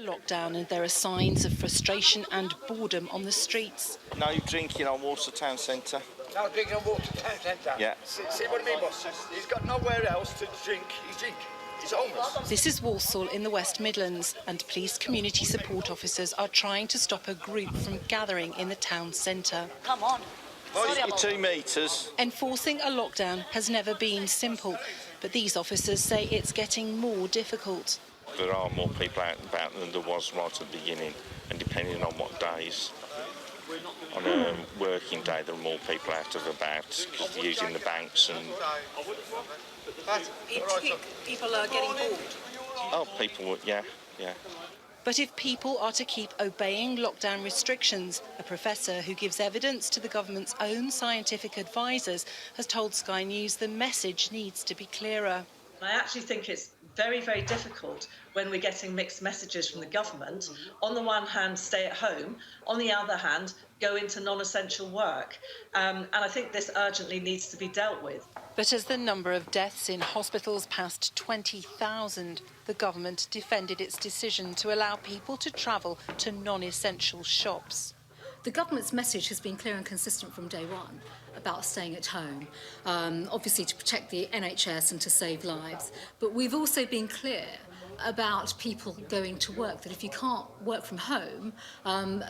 lockdown and there are signs of frustration and boredom on the streets. No drinking on Watertown Centre. No drinking on Watertown Centre? Yeah. See what I mean, boss? He's got nowhere else to drink. He's homeless. This is Walsall in the West Midlands, and police community support officers are trying to stop a group from gathering in the town centre. Come on. 2 metres. Enforcing a lockdown has never been simple, but these officers say it's getting more difficult. There are more people out and about than there was right at the beginning, and depending on what days. On a working day, there are more people out and about because they're using the banks and... People are getting bored. Oh, people, yeah. But if people are to keep obeying lockdown restrictions, a professor who gives evidence to the government's own scientific advisers has told Sky News the message needs to be clearer. I actually think it's very, very difficult when we're getting mixed messages from the government. On the one hand, stay at home. On the other hand, go into non-essential work. And I think this urgently needs to be dealt with. But as the number of deaths in hospitals passed 20,000, the government defended its decision to allow people to travel to non-essential shops. The government's message has been clear and consistent from day one about staying at home, obviously to protect the NHS and to save lives. But we've also been clear about people going to work, that if you can't work from home,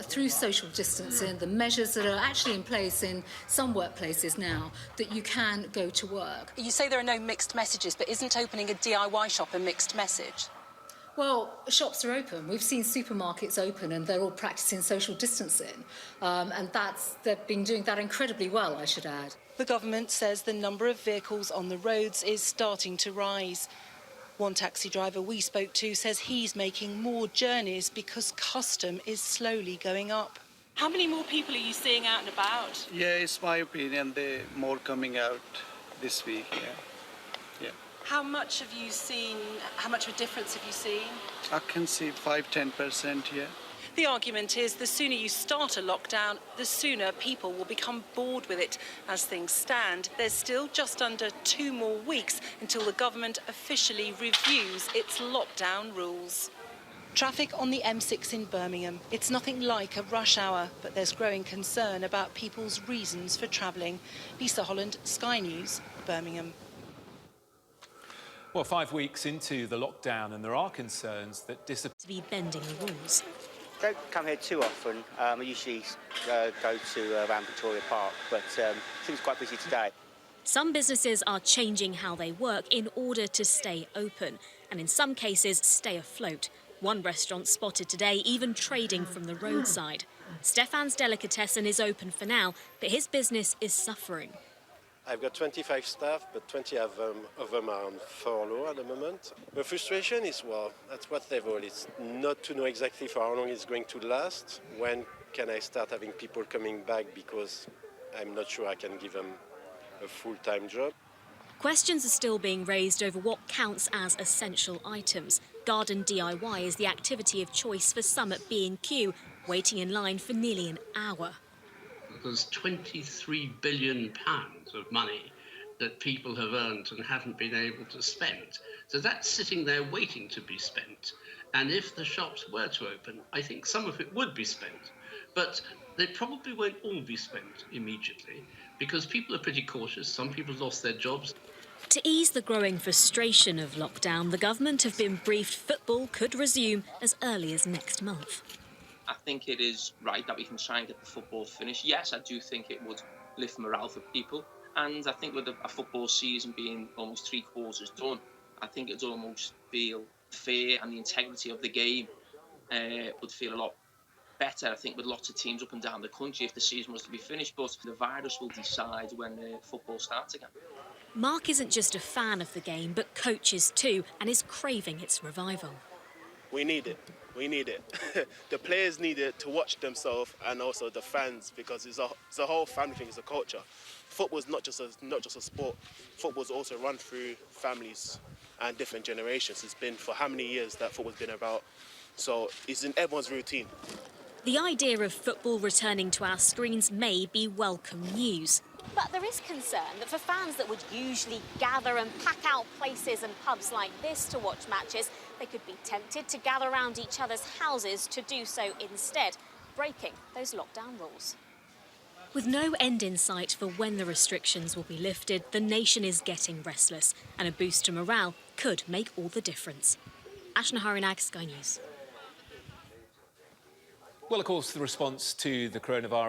through social distancing, the measures that are actually in place in some workplaces now, that you can go to work. You say there are no mixed messages, but isn't opening a DIY shop a mixed message? Well, shops are open. We've seen supermarkets open and they're all practising social distancing. And they've been doing that incredibly well, I should add. The government says the number of vehicles on the roads is starting to rise. One taxi driver we spoke to says he's making more journeys because custom is slowly going up. How many more people are you seeing out and about? Yeah, it's my opinion. There are more coming out this week, yeah. How much have you seen, how much of a difference have you seen? I can see 5-10%, yeah. The argument is the sooner you start a lockdown, the sooner people will become bored with it. As things stand, there's still just under 2 more weeks until the government officially reviews its lockdown rules. Traffic on the M6 in Birmingham. It's nothing like a rush hour, but there's growing concern about people's reasons for travelling. Lisa Holland, Sky News, Birmingham. Well, 5 weeks into the lockdown, and there are concerns that to be bending the rules. Don't come here too often. I usually go to around Victoria Park, but it seems quite busy today. Some businesses are changing how they work in order to stay open, and in some cases stay afloat. One restaurant spotted today even trading from the roadside. Stefan's Delicatessen is open for now, but his business is suffering. I've got 25 staff, but 20 of them are on furlough at the moment. The frustration is, well, at what level? It's not to know exactly for how long it's going to last. When can I start having people coming back, because I'm not sure I can give them a full-time job. Questions are still being raised over what counts as essential items. Garden DIY is the activity of choice for some at B&Q, waiting in line for nearly an hour. There's £23 billion of money that people have earned and haven't been able to spend. So that's sitting there waiting to be spent. And if the shops were to open, I think some of it would be spent. But they probably won't all be spent immediately, because people are pretty cautious. Some people lost their jobs. To ease the growing frustration of lockdown, the government have been briefed football could resume as early as next month. I think it is right that we can try and get the football finished. Yes, I do think it would lift morale for people. And I think with a football season being almost 3/4 done, I think it'd almost feel fair, and the integrity of the game would feel a lot better, I think, with lots of teams up and down the country if the season was to be finished. But the virus will decide when football starts again. Mark isn't just a fan of the game, but coaches too, and is craving its revival. We need it. We need it. The players need it to watch themselves, and also the fans, because it's a whole family thing. It's a culture. Football's not just a sport. Football's also run through families and different generations. It's been for how many years that football's been about. So it's in everyone's routine. The idea of football returning to our screens may be welcome news. But there is concern that for fans that would usually gather and pack out places and pubs like this to watch matches, they could be tempted to gather around each other's houses to do so instead, breaking those lockdown rules. With no end in sight for when the restrictions will be lifted, the nation is getting restless, and a boost to morale could make all the difference. Ashna Harinag, Sky News. Well, of course, the response to the coronavirus